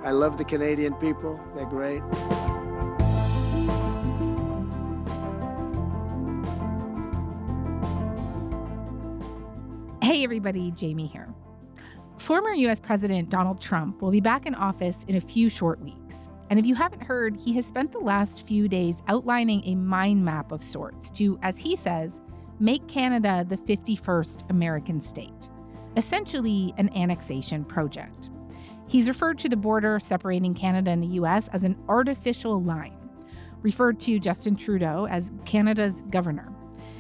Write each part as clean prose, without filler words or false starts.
I love the Canadian people. They're great. Hey everybody, Jamie here. Former U.S. President Donald Trump will be back in office in a few short weeks. And if you haven't heard, he has spent the last few days outlining a mind map of sorts to, as he says, make Canada the 51st American state. Essentially, an annexation project. He's referred to the border separating Canada and the U.S. as an artificial line, referred to Justin Trudeau as Canada's governor,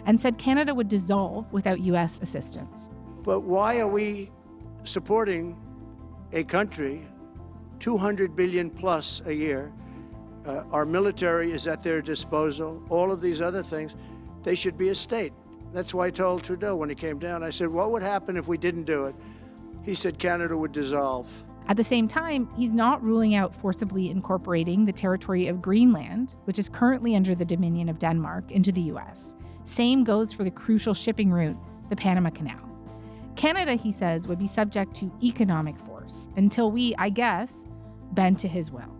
and said Canada would dissolve without U.S. assistance. But why are we supporting a country, $200 billion plus a year? Our military is at their disposal. All of these other things, they should be a state. That's why I told Trudeau when he came down, I said, what would happen if we didn't do it? He said Canada would dissolve. At the same time, he's not ruling out forcibly incorporating the territory of Greenland, which is currently under the dominion of Denmark, into the U.S. Same goes for the crucial shipping route, the Panama Canal. Canada, he says, would be subject to economic force until we, I guess, bend to his will.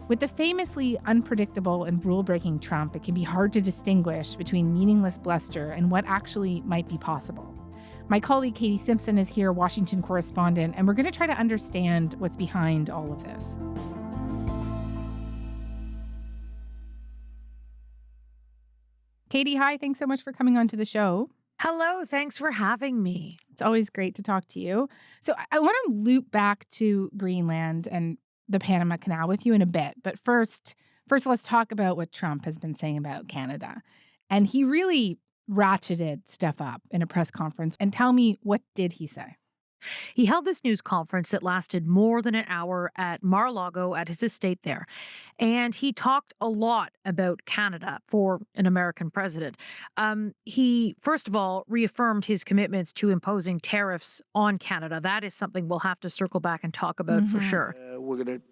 With the famously unpredictable and rule-breaking Trump, it can be hard to distinguish between meaningless bluster and what actually might be possible. My colleague Katie Simpson is here, Washington correspondent, and we're going to try to understand what's behind all of this. Katie, hi. Thanks so much for coming on to the show. Hello. Thanks for having me. It's always great to talk to you. So I want to loop back to Greenland and the Panama Canal with you in a bit. But first, let's talk about what Trump has been saying about Canada. And he really ratcheted stuff up in a press conference. And tell me, what did he say? He held this news conference that lasted more than an hour at Mar-a-Lago at his estate there. And he talked a lot about Canada for an American president. He, first of all, reaffirmed his commitments to imposing tariffs on Canada. That is something we'll have to circle back and talk about for sure. We're going to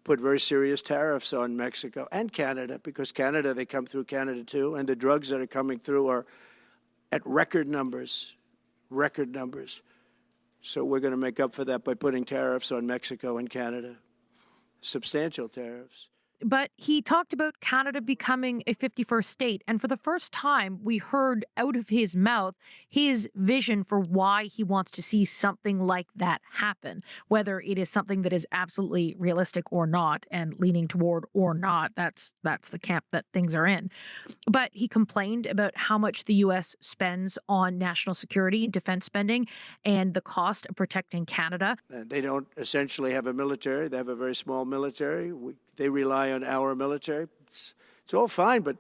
put very serious tariffs on Mexico and Canada, because Canada, they come through Canada too, and the drugs that are coming through are at record numbers. So we're going to make up for that by putting tariffs on Mexico and Canada, substantial tariffs. But he talked about Canada becoming a 51st state. And for the first time, we heard out of his mouth his vision for why he wants to see something like that happen, whether it is something that is absolutely realistic or not, and leaning toward or not. That's the camp that things are in. But he complained about how much the U.S. spends on national security and defense spending and the cost of protecting Canada. They don't essentially have a military. They have a very small military. They rely on our military. It's all fine, but,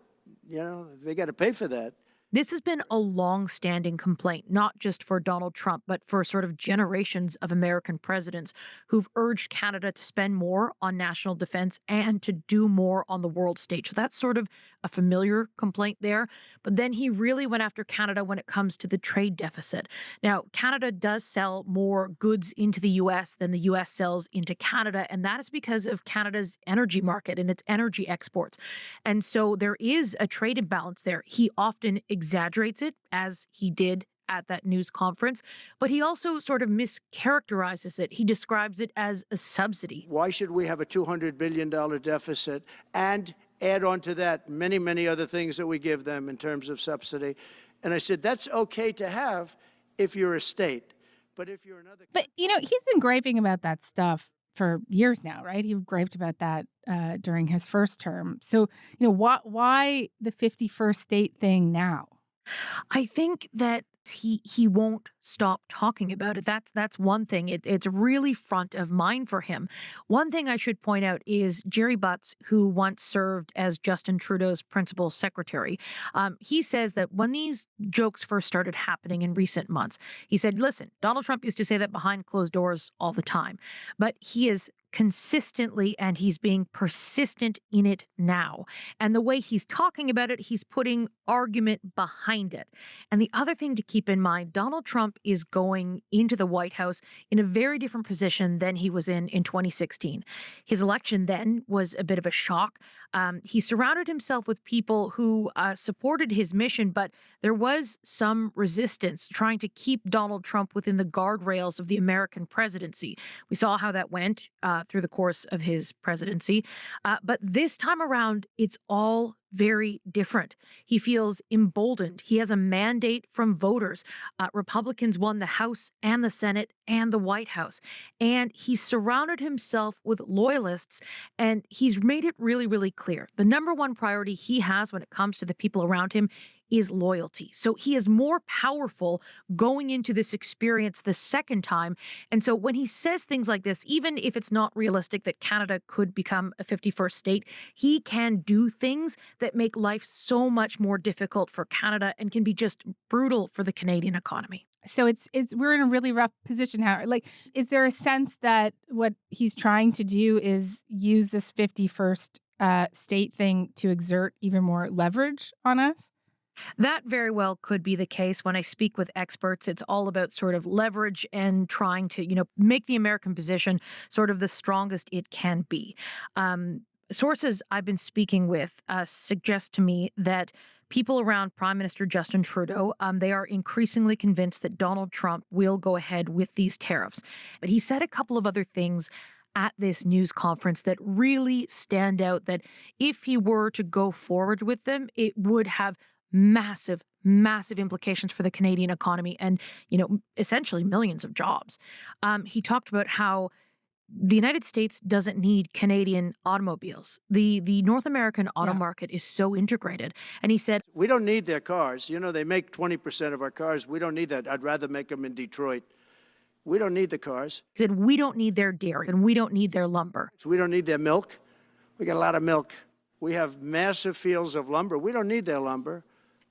they got to pay for that. This has been a long-standing complaint, not just for Donald Trump, but for sort of generations of American presidents who've urged Canada to spend more on national defense and to do more on the world stage. So that's sort of a familiar complaint there. But then he really went after Canada when it comes to the trade deficit. Now, Canada does sell more goods into the U.S. than the U.S. sells into Canada, and that is because of Canada's energy market and its energy exports. And so there is a trade imbalance there. He often exaggerates it, as he did at that news conference, but he also sort of mischaracterizes it. He describes it as a subsidy. Why should we have a $200 billion deficit and add on to that many, many other things that we give them in terms of subsidy? And I said, that's okay to have if you're a state. But if you're another... But, he's been griping about that stuff for years now, right? He griped about that during his first term. So, why the 51st state thing now? I think that he won't stop talking about it. That's one thing. It's really front of mind for him. One thing I should point out is Jerry Butts, who once served as Justin Trudeau's principal secretary. He says that when these jokes first started happening in recent months, he said, listen, Donald Trump used to say that behind closed doors all the time, but he is consistently, and he's being persistent in it now. And the way he's talking about it, he's putting argument behind it. And the other thing to keep in mind, Donald Trump is going into the White House in a very different position than he was in 2016. His election then was a bit of a shock. He surrounded himself with people who supported his mission, but there was some resistance trying to keep Donald Trump within the guardrails of the American presidency. We saw how that went through the course of his presidency. But this time around, it's all very different. He feels emboldened. He has a mandate from voters. Republicans won the House and the Senate and the White House. And he surrounded himself with loyalists, and he's made it really, really clear. The number one priority he has when it comes to the people around him is loyalty. So he is more powerful going into this experience the second time. And so when he says things like this, even if it's not realistic that Canada could become a 51st state, he can do things that make life so much more difficult for Canada and can be just brutal for the Canadian economy. So it's we're in a really rough position. Is there a sense that what he's trying to do is use this 51st state thing to exert even more leverage on us? That very well could be the case. When I speak with experts, it's all about sort of leverage and trying to, make the American position sort of the strongest it can be. Sources I've been speaking with suggest to me that people around Prime Minister Justin Trudeau, they are increasingly convinced that Donald Trump will go ahead with these tariffs. But he said a couple of other things at this news conference that really stand out, that if he were to go forward with them, it would have massive, massive implications for the Canadian economy and, essentially millions of jobs. He talked about how the United States doesn't need Canadian automobiles. The North American auto market is so integrated. And he said, we don't need their cars. They make 20% of our cars. We don't need that. I'd rather make them in Detroit. We don't need the cars. He said, we don't need their dairy and we don't need their lumber. So we don't need their milk. We got a lot of milk. We have massive fields of lumber. We don't need their lumber.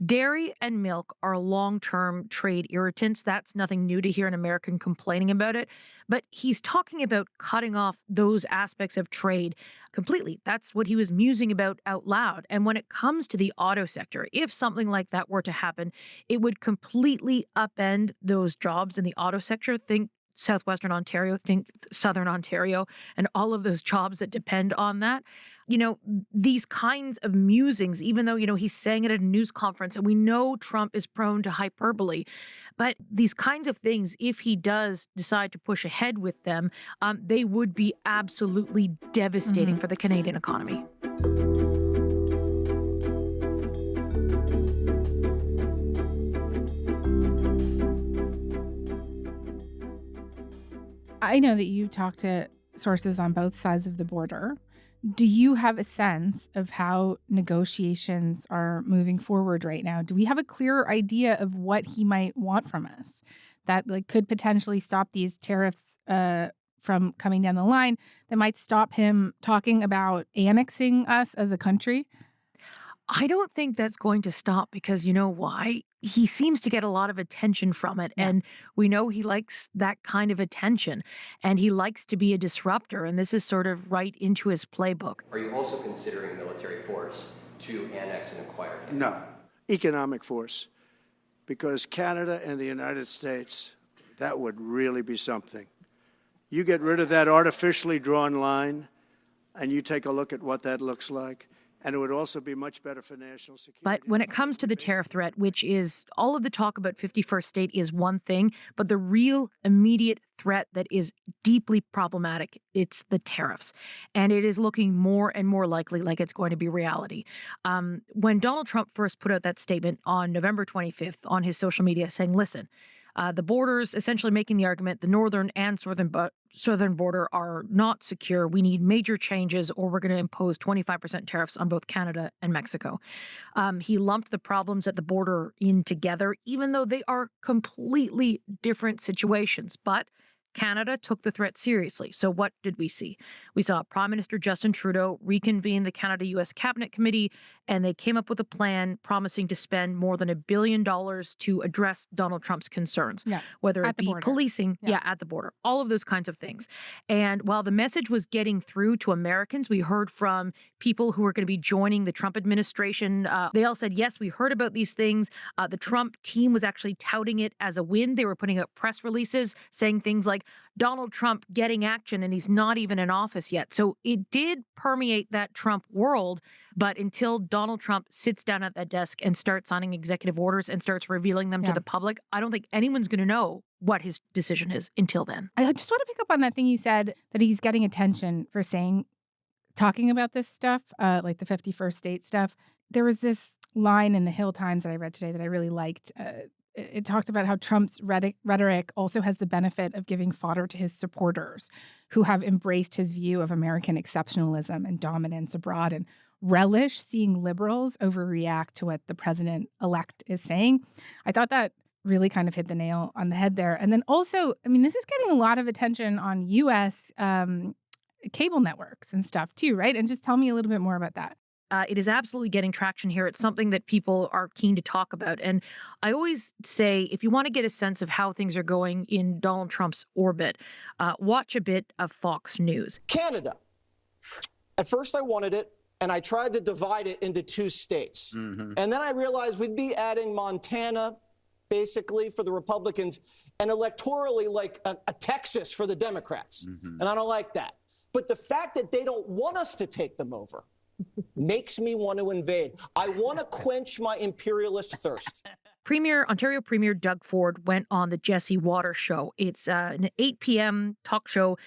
Dairy and milk are long-term trade irritants. That's nothing new to hear an American complaining about it. But he's talking about cutting off those aspects of trade completely. That's what he was musing about out loud. And when it comes to the auto sector, if something like that were to happen, it would completely upend those jobs in the auto sector. Think Southwestern Ontario, think Southern Ontario, and all of those jobs that depend on that. These kinds of musings, even though, he's saying it at a news conference, and we know Trump is prone to hyperbole, but these kinds of things, if he does decide to push ahead with them, they would be absolutely devastating for the Canadian economy. I know that you talk to sources on both sides of the border. Do you have a sense of how negotiations are moving forward right now? Do we have a clearer idea of what he might want from us that could potentially stop these tariffs from coming down the line, that might stop him talking about annexing us as a country? I don't think that's going to stop because you know why? He seems to get a lot of attention from it. Yeah. And we know he likes that kind of attention. And he likes to be a disruptor. And this is sort of right into his playbook. Are you also considering military force to annex and acquire Canada? No. Economic force. Because Canada and the United States, that would really be something. You get rid of that artificially drawn line, and you take a look at what that looks like. And it would also be much better for national security. But when it comes to the tariff threat, which is all of the talk about 51st state is one thing, but the real immediate threat that is deeply problematic, it's the tariffs. And it is looking more and more likely like it's going to be reality. When Donald Trump first put out that statement on November 25th on his social media saying, listen, the borders, essentially making the argument the northern and southern border are not secure. We need major changes or we're going to impose 25% tariffs on both Canada and Mexico. He lumped the problems at the border in together, even though they are completely different situations. But Canada took the threat seriously. So what did we see? We saw Prime Minister Justin Trudeau reconvene the Canada-U.S. Cabinet Committee, and they came up with a plan promising to spend more than $1 billion to address Donald Trump's concerns, whether it be policing, at the border, all of those kinds of things. And while the message was getting through to Americans, we heard from people who are going to be joining the Trump administration. They all said, yes, we heard about these things. The Trump team was actually touting it as a win. They were putting out press releases saying things like, like Donald Trump getting action and he's not even in office yet. So it did permeate that Trump world. But until Donald Trump sits down at that desk and starts signing executive orders and starts revealing them to the public, I don't think anyone's going to know what his decision is until then. I just want to pick up on that thing you said, that he's getting attention for talking about this stuff, like the 51st state stuff. There was this line in the Hill Times that I read today that I really liked. It talked about how Trump's rhetoric also has the benefit of giving fodder to his supporters who have embraced his view of American exceptionalism and dominance abroad and relish seeing liberals overreact to what the president-elect is saying. I thought that really kind of hit the nail on the head there. And then also, I mean, this is getting a lot of attention on U.S. Cable networks and stuff too, right? And just tell me a little bit more about that. It is absolutely getting traction here. It's something that people are keen to talk about. And I always say, if you want to get a sense of how things are going in Donald Trump's orbit, watch a bit of Fox News. Canada. At first I wanted it, and I tried to divide it into 2 states. And then I realized we'd be adding Montana, basically, for the Republicans, and electorally like a Texas for the Democrats. And I don't like that. But the fact that they don't want us to take them over makes me want to invade. I want to quench my imperialist thirst. Ontario Premier Doug Ford went on the Jesse Waters Show. It's an 8 p.m. talk show.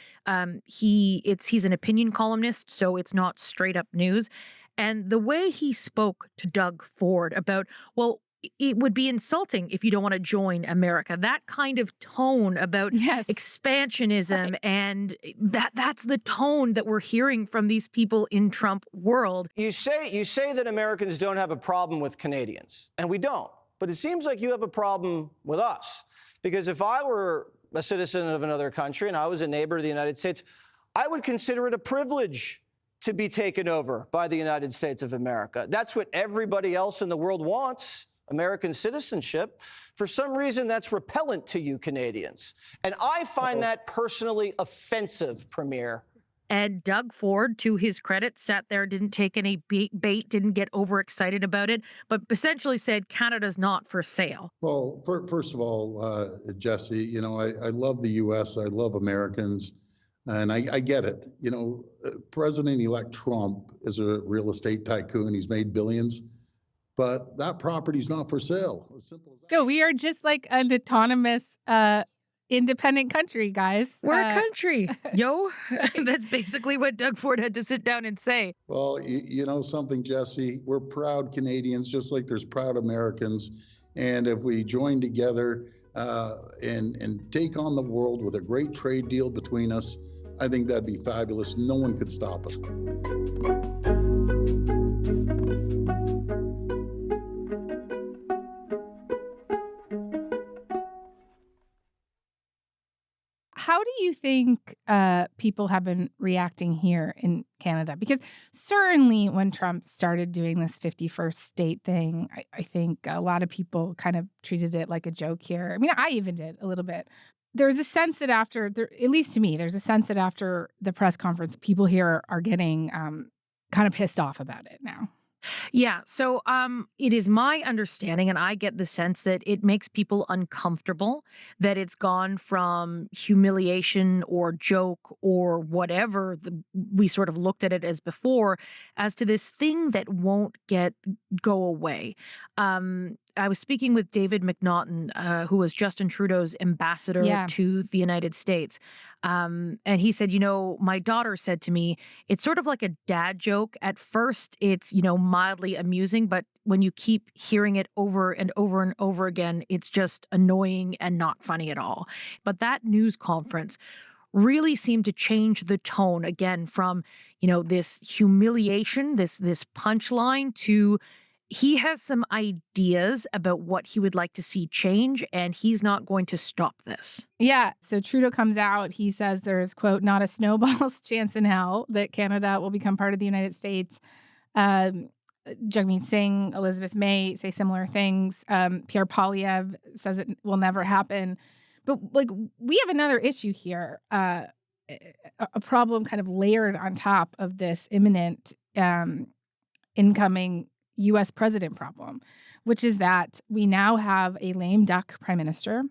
He's an opinion columnist, so it's not straight up news. And the way he spoke to Doug Ford about, well, it would be insulting if you don't want to join America. That kind of tone about expansionism, right. And that's the tone that we're hearing from these people in Trump world. You say that Americans don't have a problem with Canadians, and we don't. But it seems like you have a problem with us. Because if I were a citizen of another country and I was a neighbor of the United States, I would consider it a privilege to be taken over by the United States of America. That's what everybody else in the world wants. American citizenship. For some reason, that's repellent to you Canadians. And I find that personally offensive, Premier. And Doug Ford, to his credit, sat there, didn't take any bait, didn't get overexcited about it, but essentially said Canada's not for sale. Well, first of all, Jesse, you know, I love the U.S., I love Americans, and I get it. You know, President-elect Trump is a real estate tycoon. He's made billions. But that property's not for sale. As simple as that. No, we are just like an autonomous, independent country, guys. We're a country, yo. That's basically what Doug Ford had to sit down and say. Well, you know something, Jesse? We're proud Canadians, just like there's proud Americans. And if we join together and take on the world with a great trade deal between us, I think that'd be fabulous. No one could stop us. How do you think people have been reacting here in Canada? Because certainly when Trump started doing this 51st state thing, I think a lot of people kind of treated it like a joke here. I mean, I even did a little bit. There's a sense that at least to me, there's a sense that after the press conference, people here are getting kind of pissed off about it now. Yeah. So it is my understanding, and I get the sense that it makes people uncomfortable, that it's gone from humiliation or joke or whatever we sort of looked at it as before, as to this thing that won't go away. I was speaking with David McNaughton, who was Justin Trudeau's ambassador to the United States. And he said, you know, my daughter said to me, it's sort of like a dad joke. At first, it's, you know, mildly amusing, but when you keep hearing it over and over and over again, it's just annoying and not funny at all. But that news conference really seemed to change the tone again from, you know, this humiliation, this punchline to he has some ideas about what he would like to see change, and he's not going to stop this. Yeah. So Trudeau comes out. He says there's, quote, not a snowball's chance in hell that Canada will become part of the United States. Jagmeet Singh, Elizabeth May say similar things. Pierre Poilievre says it will never happen. But, like, we have another issue here, a problem kind of layered on top of this imminent incoming U.S. president problem, which is that we now have a lame duck prime minister.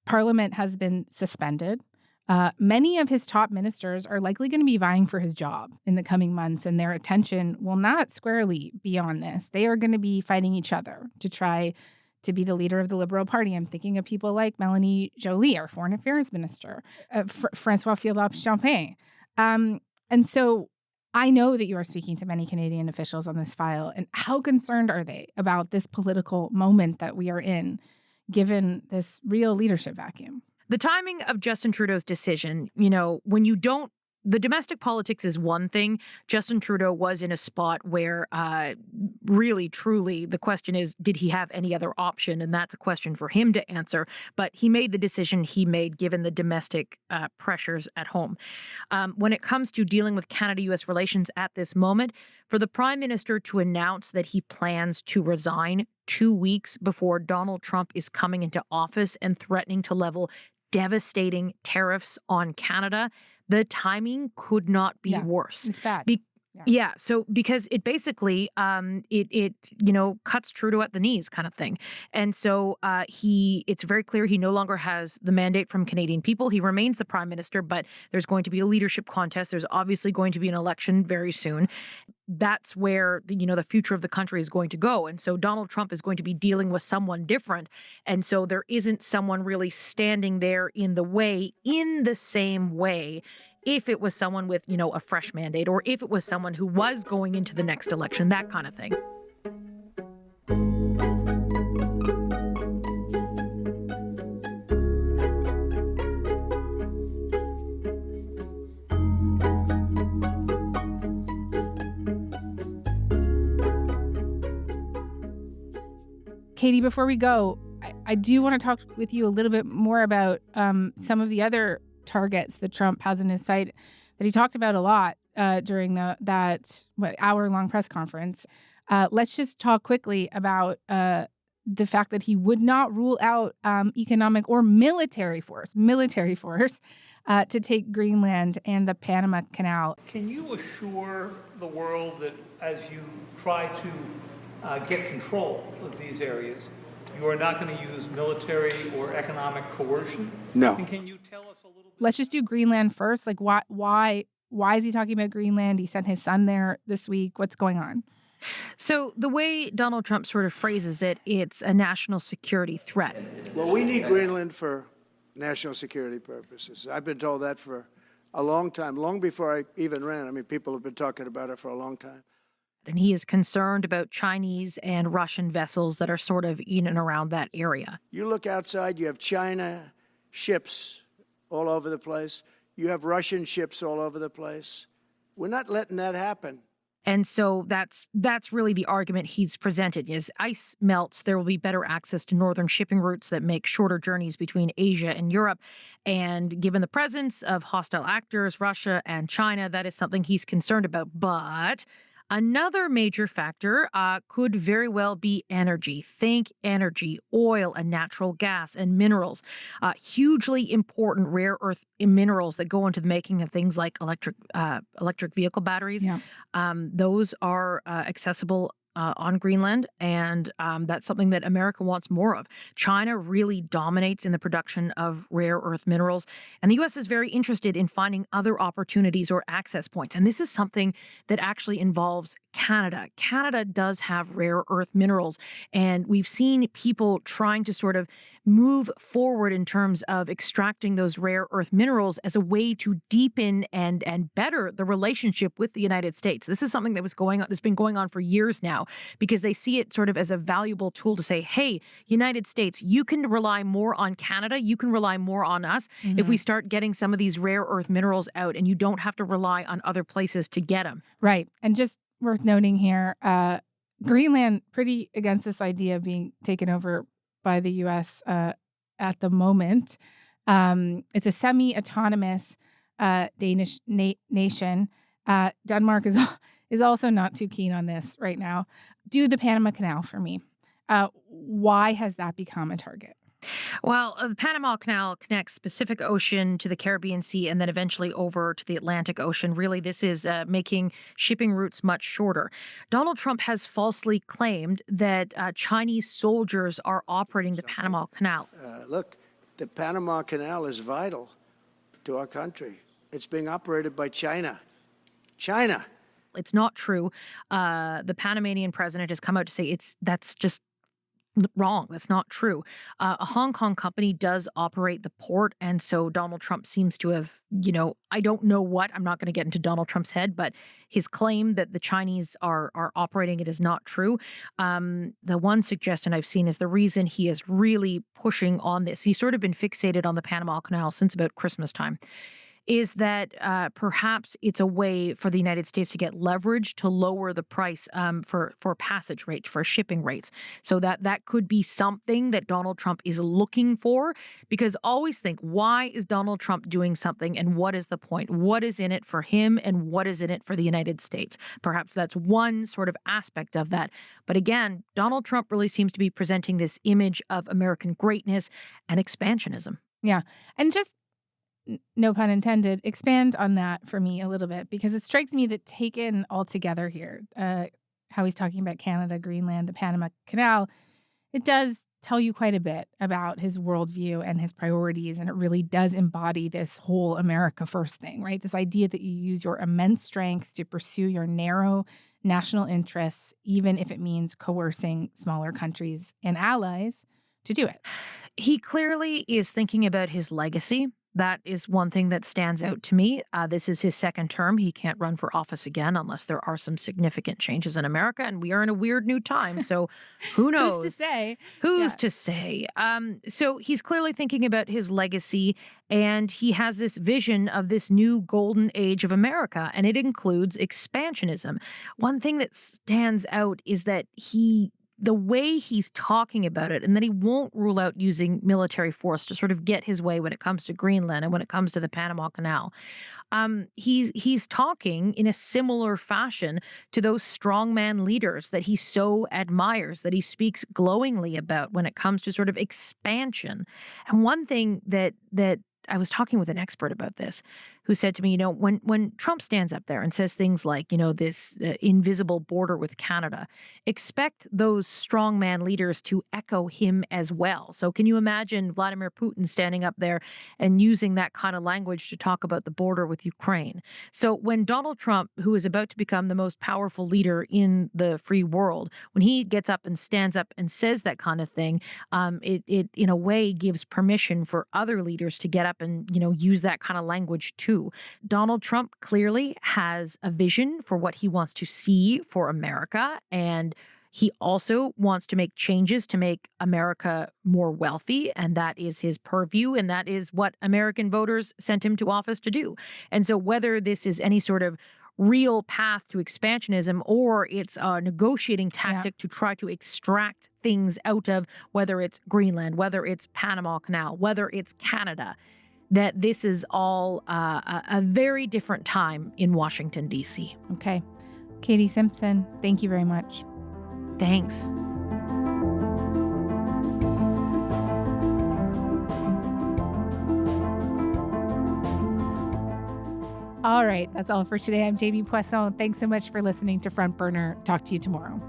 Parliament has been suspended. Many of his top ministers are likely going to be vying for his job in the coming months, and their attention will not squarely be on this. They are going to be fighting each other to try to be the leader of the Liberal Party. I'm thinking of people like Melanie Joly, our Foreign Affairs Minister, Francois Philippe-Champagne. And so I know that you are speaking to many Canadian officials on this file. And how concerned are they about this political moment that we are in, given this real leadership vacuum? The timing of Justin Trudeau's decision, when you don't, the domestic politics is one thing. Justin Trudeau was in a spot where really, truly, the question is, did he have any other option? And that's a question for him to answer. But he made the decision he made given the domestic pressures at home. When it comes to dealing with Canada-U.S. relations at this moment, for the Prime Minister to announce that he plans to resign 2 weeks before Donald Trump is coming into office and threatening to level devastating tariffs on Canada, the timing could not be worse. It's bad. So because it basically it cuts Trudeau at the knees kind of thing. And so it's very clear he no longer has the mandate from Canadian people. He remains the Prime Minister, but there's going to be a leadership contest. There's obviously going to be an election very soon. That's where the future of the country is going to go. And so Donald Trump is going to be dealing with someone different. And so there isn't someone really standing there in the way in the same way if it was someone with, a fresh mandate, or if it was someone who was going into the next election, that kind of thing. Katie, before we go, I do want to talk with you a little bit more about some of the other targets that Trump has in his sight that he talked about a lot during that hour-long press conference. Let's just talk quickly about the fact that he would not rule out economic or military force to take Greenland and the Panama Canal. Can you assure the world that as you try to get control of these areas, you are not going to use military or economic coercion? No. And can you tell us a little bit? Let's just do Greenland first. Like, why is he talking about Greenland? He sent his son there this week. What's going on? So the way Donald Trump sort of phrases it, it's a national security threat. Well, we need Greenland for national security purposes. I've been told that for a long time, long before I even ran. I mean, people have been talking about it for a long time. And he is concerned about Chinese and Russian vessels that are sort of in and around that area. You look outside, you have China ships all over the place. You have Russian ships all over the place. We're not letting that happen. And so that's really the argument he's presented. As ice melts, there will be better access to northern shipping routes that make shorter journeys between Asia and Europe. And given the presence of hostile actors, Russia and China, that is something he's concerned about. But another major factor could very well be energy. Think energy, oil and natural gas and minerals. Hugely important rare earth minerals that go into the making of things like electric vehicle batteries. Yeah. Those are accessible on Greenland, and that's something that America wants more of. China really dominates in the production of rare earth minerals, and the U.S. is very interested in finding other opportunities or access points. And this is something that actually involves Canada. Canada does have rare earth minerals, and we've seen people trying to sort of move forward in terms of extracting those rare earth minerals as a way to deepen and better the relationship with the United States. This is something that's been going on for years now, because they see it sort of as a valuable tool to say, hey, United States, you can rely more on Canada, you can rely more on us if we start getting some of these rare earth minerals out, and you don't have to rely on other places to get them. Right. And just worth noting here, Greenland pretty against this idea of being taken over by the U.S. At the moment. It's a semi-autonomous Danish nation. Denmark is also not too keen on this right now. Do the Panama Canal for me. Why has that become a target? Well, the Panama Canal connects Pacific Ocean to the Caribbean Sea and then eventually over to the Atlantic Ocean. Really, this is making shipping routes much shorter. Donald Trump has falsely claimed that Chinese soldiers are operating the Panama Canal. Look, the Panama Canal is vital to our country. It's being operated by China. China. It's not true. The Panamanian president has come out to say that's just wrong. That's not true. A Hong Kong company does operate the port. And so Donald Trump seems to have, I don't know what, I'm not going to get into Donald Trump's head, but his claim that the Chinese are operating it is not true. The one suggestion I've seen is the reason he is really pushing on this. He's sort of been fixated on the Panama Canal since about Christmas time. Is that perhaps it's a way for the United States to get leverage to lower the price for passage rates, for shipping rates. So that could be something that Donald Trump is looking for, because always think, why is Donald Trump doing something and what is the point? What is in it for him and what is in it for the United States? Perhaps that's one sort of aspect of that. But again, Donald Trump really seems to be presenting this image of American greatness and expansionism. Yeah. And just no pun intended, expand on that for me a little bit, because it strikes me that taken all together here, how he's talking about Canada, Greenland, the Panama Canal, it does tell you quite a bit about his worldview and his priorities, and it really does embody this whole America first thing, right? This idea that you use your immense strength to pursue your narrow national interests, even if it means coercing smaller countries and allies to do it. He clearly is thinking about his legacy. That is one thing that stands out to me. This is his second term. He can't run for office again unless there are some significant changes in America. And we are in a weird new time. So who knows? Who's to say? Who's to say? So he's clearly thinking about his legacy, and he has this vision of this new golden age of America, and it includes expansionism. One thing that stands out is that the way he's talking about it, and that he won't rule out using military force to sort of get his way when it comes to Greenland and when it comes to the Panama Canal. He's talking in a similar fashion to those strongman leaders that he so admires, that he speaks glowingly about when it comes to sort of expansion. And one thing that I was talking with an expert about this, who said to me, when Trump stands up there and says things like, this invisible border with Canada, expect those strongman leaders to echo him as well. So can you imagine Vladimir Putin standing up there and using that kind of language to talk about the border with Ukraine? So when Donald Trump, who is about to become the most powerful leader in the free world, when he gets up and stands up and says that kind of thing, it in a way gives permission for other leaders to get up and, use that kind of language too. Donald Trump clearly has a vision for what he wants to see for America, and he also wants to make changes to make America more wealthy, and that is his purview, and that is what American voters sent him to office to do. And so whether this is any sort of real path to expansionism or it's a negotiating tactic to try to extract things out of, whether it's Greenland, whether it's Panama Canal, whether it's Canada, that this is all a very different time in Washington, D.C. Okay. Katie Simpson, thank you very much. Thanks. All right, that's all for today. I'm Jamie Poisson. Thanks so much for listening to Front Burner. Talk to you tomorrow.